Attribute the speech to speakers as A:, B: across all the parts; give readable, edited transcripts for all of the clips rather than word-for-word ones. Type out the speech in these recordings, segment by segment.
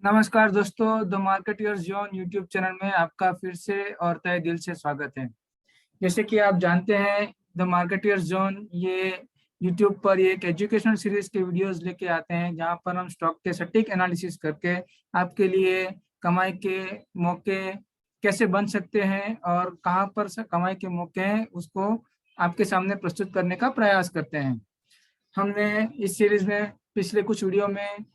A: नमस्कार दोस्तों, the marketeers zone YouTube channel में आपका फिर से और तहे दिल से स्वागत है। जैसे कि आप जानते हैं, द मार्केटियर्स जोन ये यूट्यूब पर एक एजुकेशनल सीरीज के वीडियोस लेके आते हैं, जहां पर हम स्टॉक के सटीक एनालिसिस करके आपके लिए कमाई के मौके कैसे बन सकते हैं और कहां पर कमाई के मौके हैं उसको आपके सामने प्रस्तुत करने का प्रयास करते हैं। हमने इस सीरीज में पिछले कुछ वीडियो में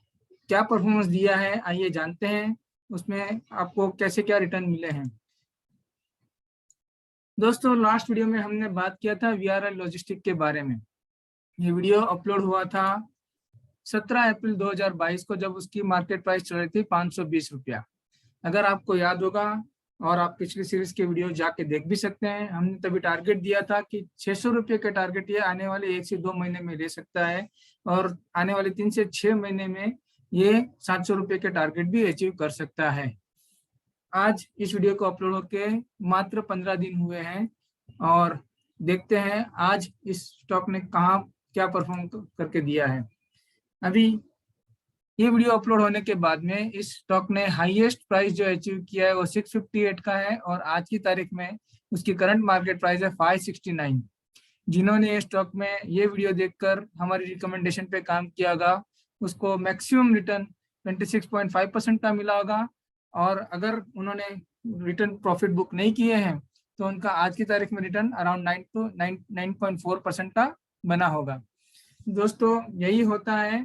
A: क्या परफॉर्मेंस दिया है, आइए जानते हैं उसमें आपको कैसे क्या रिटर्न मिले हैं। दोस्तों, लास्ट वीडियो में हमने बात किया था वीआरएल लॉजिस्टिक के बारे में। ये वीडियो अपलोड हुआ था 17 अप्रैल 2022 को, जब उसकी मार्केट प्राइस चल रही थी 520 रुपया। अगर आपको याद होगा, और आप पिछली सीरीज के वीडियो जाके देख भी सकते हैं, हमने तभी टारगेट दिया था कि 600 रुपये का टारगेट ये आने वाले 1 से 2 महीने में ले सकता है, और आने वाले 3 से 6 महीने में ये 700 रुपये के टारगेट भी अचीव कर सकता है। आज इस वीडियो को अपलोड होके मात्र 15 दिन हुए हैं, और देखते हैं आज इस स्टॉक ने कहाँ क्या परफॉर्म करके दिया है। अभी ये वीडियो अपलोड होने के बाद में इस स्टॉक ने हाईएस्ट प्राइस जो अचीव किया है वो 658 का है, और आज की तारीख में उसकी करंट मार्केट प्राइस है 569। जिन्होंने ये स्टॉक में ये वीडियो देखकर हमारी रिकमेंडेशन पे काम किया होगा, उसको मैक्सिमम रिटर्न 26.5% का मिला होगा, और अगर उन्होंने रिटर्न प्रॉफिट बुक नहीं किए हैं तो उनका आज की तारीख में रिटर्न अराउंड 9.4% का बना होगा। दोस्तों, यही होता है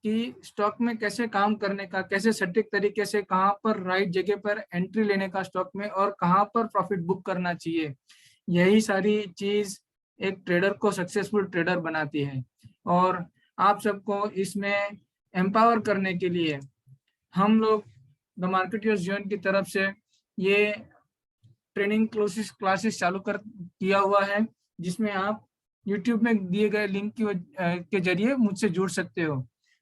A: कि स्टॉक में कैसे काम करने का, कैसे सटीक तरीके से कहाँ पर राइट जगह पर एंट्री लेने का स्टॉक में, और कहाँ पर प्रॉफिट बुक करना चाहिए। यही सारी चीज एक ट्रेडर को सक्सेसफुल ट्रेडर बनाती है, और आप सबको इसमें एम्पावर करने के लिए हम लोग द मार्केटियर्स जोन की तरफ से ये ट्रेनिंग क्लासेस चालू कर किया हुआ है, जिसमें आप YouTube में दिए गए लिंक के जरिए मुझसे जुड़ सकते हो।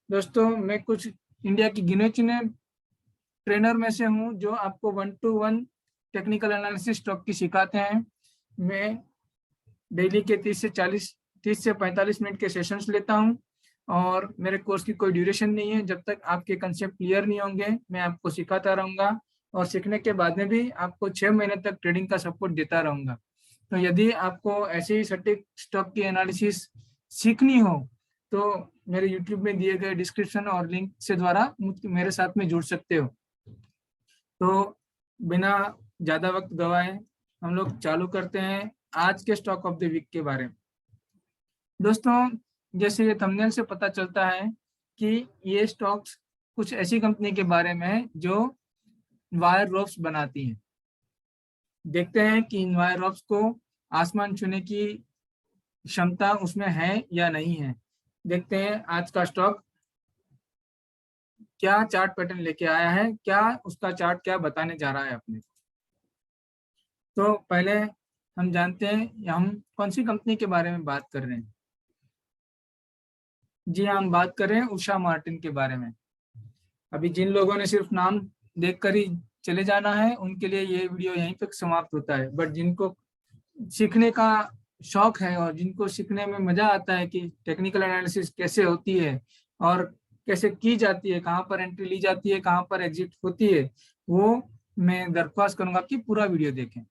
A: दोस्तों, मैं कुछ इंडिया की गिने चुने ट्रेनर में से हूँ जो आपको 1-to-1 टेक्निकल एनालिसिस स्टॉक की सिखाते हैं। मैं डेली के 30 से 45 मिनट के सेशंस लेता हूँ, और मेरे कोर्स की कोई ड्यूरेशन नहीं है। जब तक आपके कंसेप्ट क्लियर नहीं होंगे मैं आपको सिखाता रहूँगा, और सीखने के बाद में भी आपको 6 महीने तक ट्रेडिंग का सपोर्ट देता रहूँगा। तो यदि आपको ऐसे ही सटीक स्टॉक की एनालिसिस सीखनी हो तो मेरे यूट्यूब में दिए गए डिस्क्रिप्शन और लिंक से द्वारा मेरे साथ में जुड़ सकते हो। तो बिना ज़्यादा वक्त गवाए हम लोग चालू करते हैं आज के स्टॉक ऑफ द वीक के बारे में। दोस्तों, जैसे ये थंबनेल से पता चलता है कि ये स्टॉक्स कुछ ऐसी कंपनी के बारे में है जो वायर रोप्स बनाती हैं। देखते हैं कि इन वायर रोप्स को आसमान छूने की क्षमता उसमें है या नहीं है। देखते हैं आज का स्टॉक क्या चार्ट पैटर्न लेके आया है, क्या उसका चार्ट क्या बताने जा रहा है अपने को। तो पहले हम जानते हैं हम कौन सी कंपनी के बारे में बात कर रहे हैं। जी हाँ, हम बात कर रहे हैं उषा मार्टिन के बारे में। अभी जिन लोगों ने सिर्फ नाम देखकर ही चले जाना है उनके लिए ये वीडियो यहीं तक समाप्त होता है, बट जिनको सीखने का शौक है और जिनको सीखने में मजा आता है कि टेक्निकल एनालिसिस कैसे होती है और कैसे की जाती है, कहाँ पर एंट्री ली जाती है, कहाँ पर एग्जिट होती है, वो मैं दरख्वास्त करूंगा कि पूरा वीडियो देखें।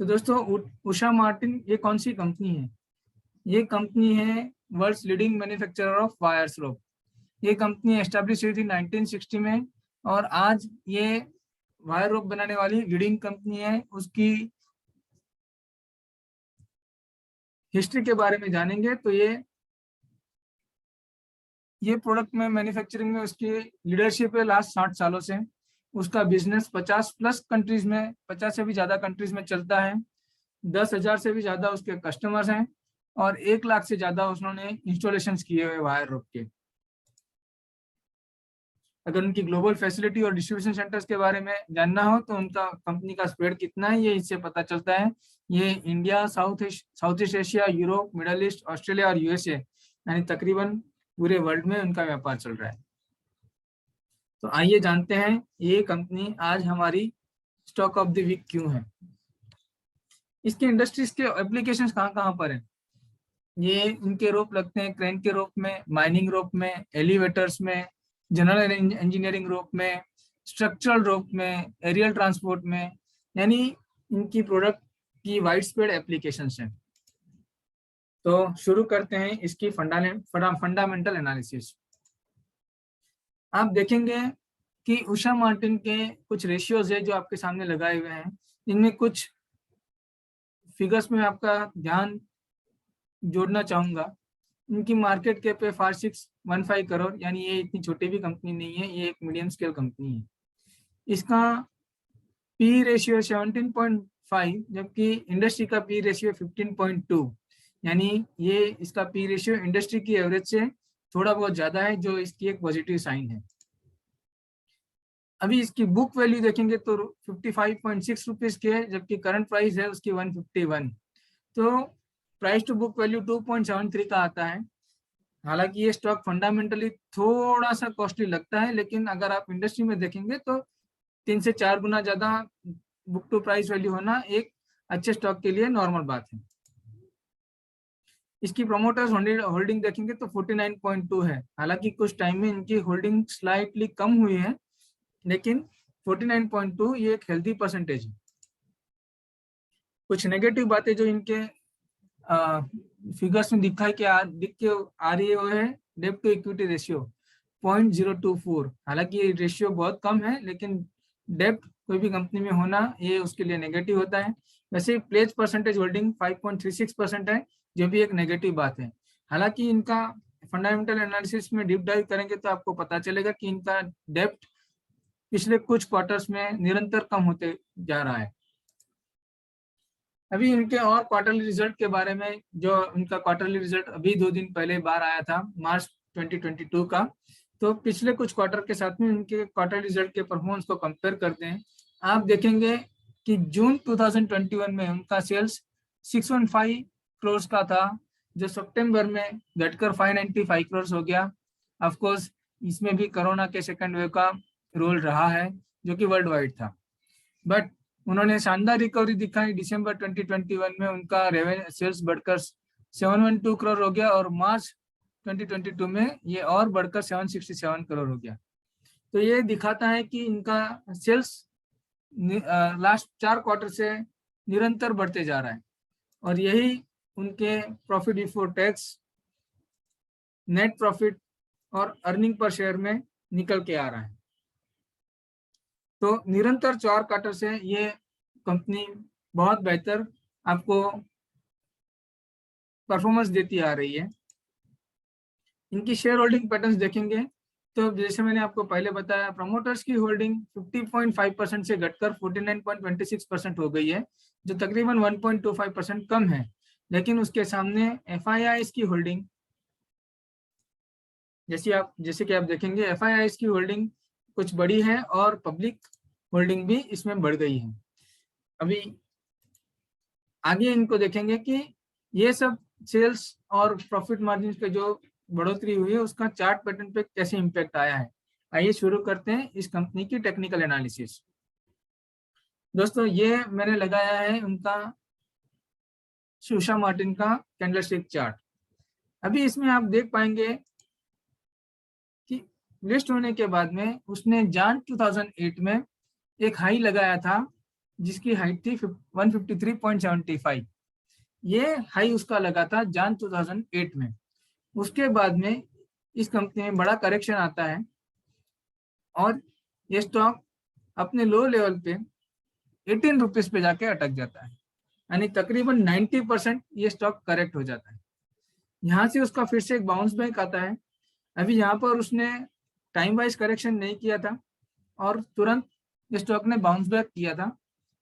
A: तो दोस्तों, उषा मार्टिन ये कौन सी कंपनी है? ये कंपनी है world's leading manufacturer of wires rope. ये कंपनी एस्टेब्लिश हुई थी 1960 में, और आज ये वायर रोप बनाने वाली लीडिंग कंपनी है। उसकी हिस्ट्री के बारे में जानेंगे तो ये प्रोडक्ट में मैन्युफैक्चरिंग में उसकी लीडरशिप है लास्ट 60 सालों से। उसका बिजनेस 50 प्लस कंट्रीज में, 50 से भी ज्यादा कंट्रीज में चलता है। 10,000 से भी ज्यादा उसके कस्टमर्स हैं, और 1 लाख से ज्यादा उन्होंने इंस्टॉलेशन किए हुए वायर रोप के। अगर उनकी ग्लोबल फैसिलिटी और डिस्ट्रीब्यूशन सेंटर्स के बारे में जानना हो तो उनका कंपनी का स्प्रेड कितना है ये इससे पता चलता है। ये India, south east Asia, Europe, middle east, Australia और यूएसए, यानी तकरीबन पूरे वर्ल्ड में उनका व्यापार चल रहा है। तो आइए जानते हैं ये कंपनी आज हमारी स्टॉक ऑफ द वीक क्यों है। इसके इंडस्ट्रीज के एप्लीकेशन कहाँ कहाँ पर है। ये इनके रोप लगते हैं क्रेन के रोप में, माइनिंग रोप में, एलिवेटर्स में, जनरल इंजीनियरिंग रोप में, स्ट्रक्चरल रोप में, एरियल ट्रांसपोर्ट में, यानी इनकी प्रोडक्ट की वाइड स्प्रेड एप्लीकेशंस हैं। तो शुरू करते हैं इसकी फंडामेंटल एनालिसिस। आप देखेंगे कि उषा मार्टिन के कुछ रेशियोज है जो आपके सामने लगाए हुए हैं। इनमें कुछ फिगर्स में आपका ध्यान जोड़ना चाहूंगा। इनकी मार्केट कैप है 4615 करोड़, यानी ये इतनी छोटी भी कंपनी नहीं है, ये एक मीडियम स्केल कंपनी है। इसका पी रेशियो 17.5, जबकि इंडस्ट्री का पी रेशियो 15.2, यानी ये इसका पी रेशियो इंडस्ट्री की एवरेज से थोड़ा बहुत ज्यादा है, जो इसकी एक पॉजिटिव साइन है। अभी इसकी बुक वैल्यू देखेंगे तो 55.6 रुपीज की है, जबकि करंट प्राइस है उसकी 151। तो प्राइस टू बुक वैल्यू 2.73 का आता है। हालांकि ये स्टॉक फंडामेंटली थोड़ा सा कॉस्टली लगता है, लेकिन अगर आप इंडस्ट्री में देखेंगे तो 3 से 4 गुना ज्यादा बुक टू प्राइस वैल्यू होना एक अच्छे स्टॉक के लिए नॉर्मल बात है। इसकी प्रोमोटर्स होल्डिंग देखेंगे तो 49.2 है। हालांकि कुछ टाइम में इनकी होल्डिंग स्लाइटली कम हुई है, लेकिन 49.2 ये एक हेल्दी परसेंटेज है। कुछ नेगेटिव बातें जो इनके फिगर्स में दिख के आ रही है वो है डेब्ट टू इक्विटी रेशियो 0.024। हालांकि ये रेशियो बहुत कम है, लेकिन डेब्ट कोई भी कंपनी में होना ये उसके लिए नेगेटिव होता है। वैसे प्लेज परसेंटेज होल्डिंग 5.36% है, जो भी एक नेगेटिव बात है। हालांकि इनका फंडामेंटल एनालिसिस में डीप डाइव करेंगे तो आपको पता चलेगा कि इनका डेब्ट पिछले कुछ क्वार्टर्स में निरंतर कम होते जा रहा है। अभी इनके और क्वार्टरली रिजल्ट के बारे में, जो इनका क्वार्टरली रिजल्ट अभी 2 दिन पहले बार आया था मार्च 2022 का, तो पिछले कुछ क्वार्टर के साथ में इनके क्वार्टर रिजल्ट के परफॉर्मेंस को कंपेयर करते हैं। आप देखेंगे कि जून 2021 में उनका सेल्स 615 करोड़ का था, जो सितंबर में घटकर 595 करोड़ हो गया। ऑफ कोर्स इसमें भी कोरोना के सेकंड वेव का रोल रहा है, जो कि वर्ल्ड वाइड था, बट उन्होंने शानदार रिकवरी दिखाई। दिसंबर 2021 में उनका रेवेन्यू सेल्स बढ़कर 712 करोड़ हो गया और मार्च 2022 में ये और बढ़कर 767 करोड़ हो गया। तो ये दिखाता है कि इनका सेल्स लास्ट 4 क्वार्टर से निरंतर बढ़ते जा रहा है, और यही उनके profit before tax, net profit और अर्निंग पर शेयर में निकल के आ रहा है। तो निरंतर 4 क्वार्टर से ये कंपनी बहुत बेहतर आपको परफॉर्मेंस देती आ रही है। इनकी शेयर होल्डिंग पैटर्न्स देखेंगे तो जैसे मैंने आपको पहले बताया, प्रमोटर्स की होल्डिंग 50.5% से घटकर 49.26% हो गई है, जो तकरीबन 1.25% कम है। लेकिन उसके सामने FIIs की होल्डिंग, जैसे कि आप देखेंगे FIIs की होल्डिंग कुछ बड़ी है और पब्लिक होल्डिंग भी इसमें बढ़ गई है। अभी आगे इनको देखेंगे कि ये सब सेल्स और प्रॉफिट मार्जिन पे जो बढ़ोतरी हुई है उसका चार्ट पैटर्न पे कैसे इम्पैक्ट आया है। आइए शुरू करते हैं इस कंपनी की टेक्निकल एनालिसिस। दोस्तों, ये मैंने लगाया है उनका उषा मार्टिन का कैंडलस्टिक चार्ट। अभी इसमें आप देख पाएंगे कि लिस्ट होने के बाद में उसने जान 2008 में एक हाई लगाया था, जिसकी हाइट थी 153.75। ये हाई उसका लगा था जान 2008 में। उसके बाद में इस कंपनी में बड़ा करेक्शन आता है और ये स्टॉक अपने लो लेवल पे 18 रुपीज पे जाके अटक जाता है, यानी तकरीबन 90% ये स्टॉक करेक्ट हो जाता है। यहाँ से उसका फिर से एक बाउंस बैक आता है। अभी यहाँ पर उसने टाइम वाइज करेक्शन नहीं किया था और तुरंत स्टॉक ने बाउंस बैक किया था।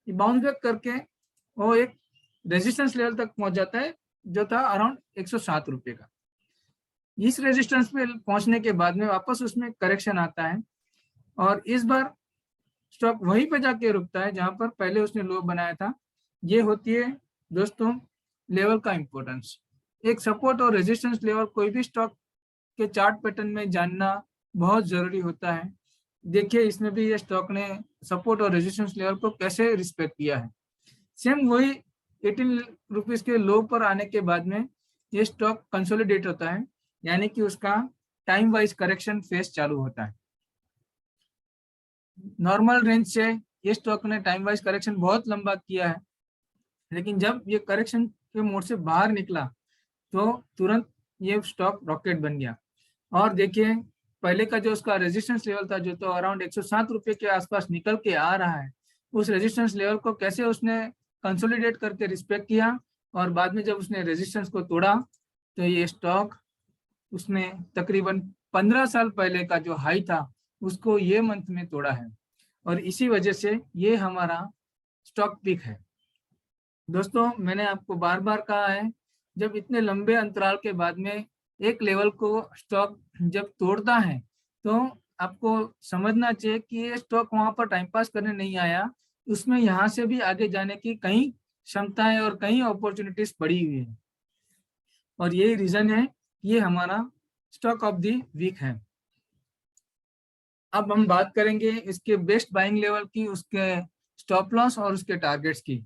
A: ये बाउंस बैक करके वो एक रेजिस्टेंस लेवल तक पहुंच जाता है, जो था अराउंड 107 रुपये का। इस रेजिस्टेंस पे पहुंचने के बाद में वापस उसमें करेक्शन आता है और इस बार स्टॉक वहीं पे जाके रुकता है जहां पर पहले उसने लो बनाया था। ये होती है दोस्तों लेवल का इंपॉर्टेंस। एक सपोर्ट और रेजिस्टेंस लेवल कोई भी स्टॉक के चार्ट पैटर्न में जानना बहुत जरूरी होता है। देखिए इसमें भी ये स्टॉक ने सपोर्ट और रेजिस्टेंस लेवल को कैसे रिस्पेक्ट किया है। सेम वही 18 रुपीज के लो पर आने के बाद में ये स्टॉक कंसोलिडेट होता है, यानी कि उसका टाइम वाइज करेक्शन फेज चालू होता है। नॉर्मल रेंज से ये स्टॉक ने टाइम वाइज करेक्शन बहुत लंबा किया है, लेकिन जब ये करेक्शन के मोड से बाहर निकला तो तुरंत ये स्टॉक रॉकेट बन गया। और देखिए पहले का जो उसका रेजिस्टेंस लेवल था जो तो अराउंड 107 रुपये के आसपास निकल के आ रहा है, उस रेजिस्टेंस लेवल को कैसे उसने कंसोलिडेट करके रिस्पेक्ट किया, और बाद में जब उसने रेजिस्टेंस को तोड़ा तो ये स्टॉक उसने तकरीबन 15 साल पहले का जो हाई था उसको ये मंथ में तोड़ा है, और इसी वजह से ये हमारा स्टॉक पिक है। दोस्तों मैंने आपको बार बार कहा है, जब इतने लंबे अंतराल के बाद में एक लेवल को स्टॉक जब तोड़ता है तो आपको समझना चाहिए कि ये स्टॉक वहां पर टाइम पास करने नहीं आया, उसमें यहाँ से भी आगे जाने की कई क्षमताएं और कई अपॉर्चुनिटीज पड़ी हुई है, और यही रीजन है ये हमारा स्टॉक ऑफ द वीक है। अब हम बात करेंगे इसके बेस्ट बाइंग लेवल की, उसके स्टॉप लॉस और उसके टारगेट्स की।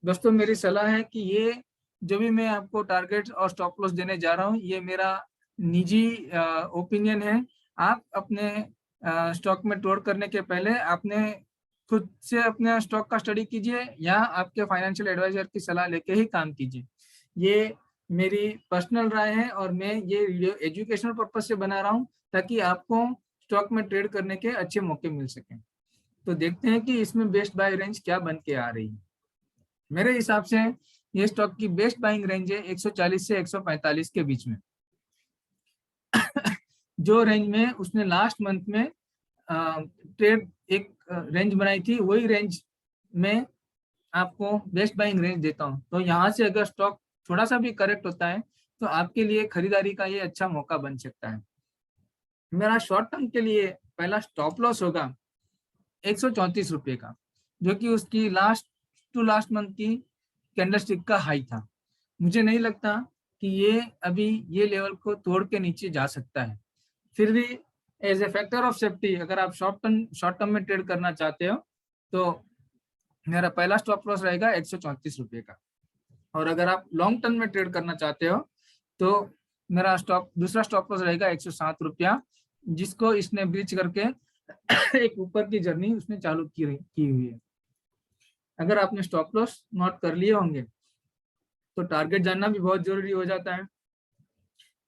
A: दोस्तों मेरी सलाह है कि ये जो भी मैं आपको टारगेट और स्टॉप लॉस देने जा रहा हूँ ये मेरा निजी ओपिनियन है। आप अपने स्टॉक में ट्रेड करने के पहले आपने खुद से अपने स्टॉक का स्टडी कीजिए या आपके फाइनेंशियल एडवाइजर की सलाह लेके ही काम कीजिए। ये मेरी पर्सनल राय है और मैं ये वीडियो एजुकेशनल पर्पज से बना रहा हूँ ताकि आपको स्टॉक में ट्रेड करने के अच्छे मौके मिल सकें। तो देखते हैं कि इसमें बेस्ट बाय रेंज क्या बन के आ रही है। मेरे हिसाब से ये स्टॉक की बेस्ट बाइंग रेंज है 140 से 145 के बीच में। जो रेंज में उसने लास्ट मंथ में ट्रेड एक रेंज बनाई थी वही रेंज में आपको बेस्ट बाइंग रेंज देता हूं। तो यहाँ से अगर स्टॉक थोड़ा सा भी करेक्ट होता है तो आपके लिए खरीदारी का ये अच्छा मौका बन सकता है। मेरा शॉर्ट टर्म के लिए पहला स्टॉप लॉस होगा 134 रुपये का, जो कि उसकी लास्ट मंथ की कैंडलस्टिक का हाई था। मुझे नहीं लगता कि ये अभी ये लेवल को तोड़ के नीचे जा सकता है। फिर भी as a factor of safety अगर आप शॉर्ट टर्म में ट्रेड करना चाहते हो तो मेरा पहला स्टॉप लॉस रहेगा 134 रुपये का, और अगर आप लॉन्ग टर्म में ट्रेड करना चाहते हो तो मेरा दूसरा स्टॉप लॉस रहेगा 107 रुपया, जिसको इसने ब्रीच करके एक ऊपर की जर्नी उसने चालू की हुई है। अगर आपने स्टॉप लॉस नोट कर लिए होंगे तो टारगेट जानना भी बहुत जरूरी हो जाता है।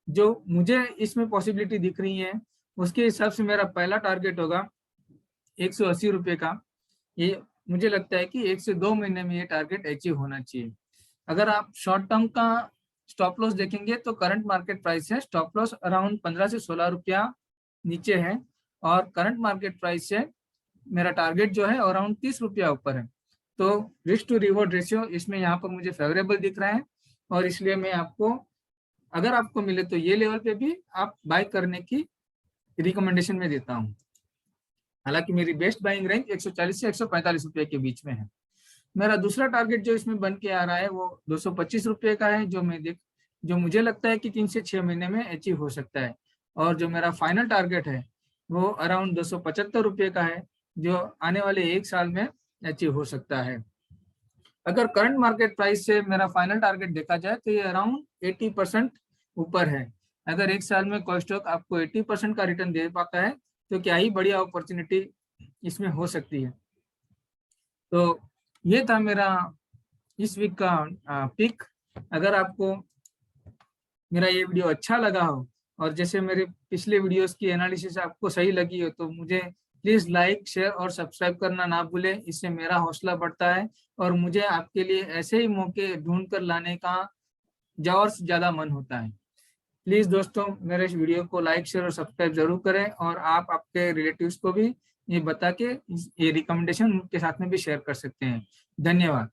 A: जो मुझे इसमें पॉसिबिलिटी दिख रही है उसके हिसाब से मेरा पहला टारगेट होगा 180 रुपये का। ये मुझे लगता है कि 1 से 2 महीने में ये टारगेट अचीव होना चाहिए। अगर आप शॉर्ट टर्म का स्टॉप लॉस देखेंगे तो करंट मार्केट प्राइस है स्टॉप लॉस अराउंड 15 से 16 रुपया नीचे है, और करंट मार्केट प्राइस से मेरा टारगेट जो है अराउंड 30 रुपया ऊपर है। तो रिस्क टू रिवॉर्ड रेशियो इसमें यहाँ पर मुझे फेवरेबल दिख रहा है, और इसलिए मैं आपको अगर आपको मिले तो ये लेवल पे भी आप बाय करने की रिकमेंडेशन में देता हूँ। हालांकि मेरी बेस्ट बाइंग रेंज 140 से 145 रुपये के बीच में है। मेरा दूसरा टारगेट जो इसमें बन के आ रहा है वो 225 रुपये का है, जो मुझे लगता है कि 3 से 6 महीने में अचीव हो सकता है। और जो मेरा फाइनल टारगेट है वो अराउंड 275 रुपये का है, जो आने वाले 1 साल में अचीव हो सकता है। अगर करंट मार्केट प्राइस से मेरा फाइनल टारगेट देखा जाए तो ये अराउंड 80% ऊपर है। अगर 1 साल में कोई स्टॉक आपको 80% का रिटर्न दे पाता है तो क्या ही बढ़िया अपॉर्चुनिटी इसमें हो सकती है। तो ये था मेरा इस वीक का पिक। अगर आपको मेरा ये वीडियो अच्छा लगा हो और जैसे मेरे पिछले वीडियोस की एनालिसिस आपको सही लगी हो तो मुझे प्लीज लाइक शेयर और सब्सक्राइब करना ना भूलें। इससे मेरा हौसला बढ़ता है और मुझे आपके लिए ऐसे ही मौके ढूंढ कर लाने का और ज्यादा मन होता है। प्लीज दोस्तों मेरे इस वीडियो को लाइक शेयर और सब्सक्राइब जरूर करें, और आप आपके रिलेटिव्स को भी ये बता के ये रिकमेंडेशन उनके साथ में भी शेयर कर सकते हैं। धन्यवाद।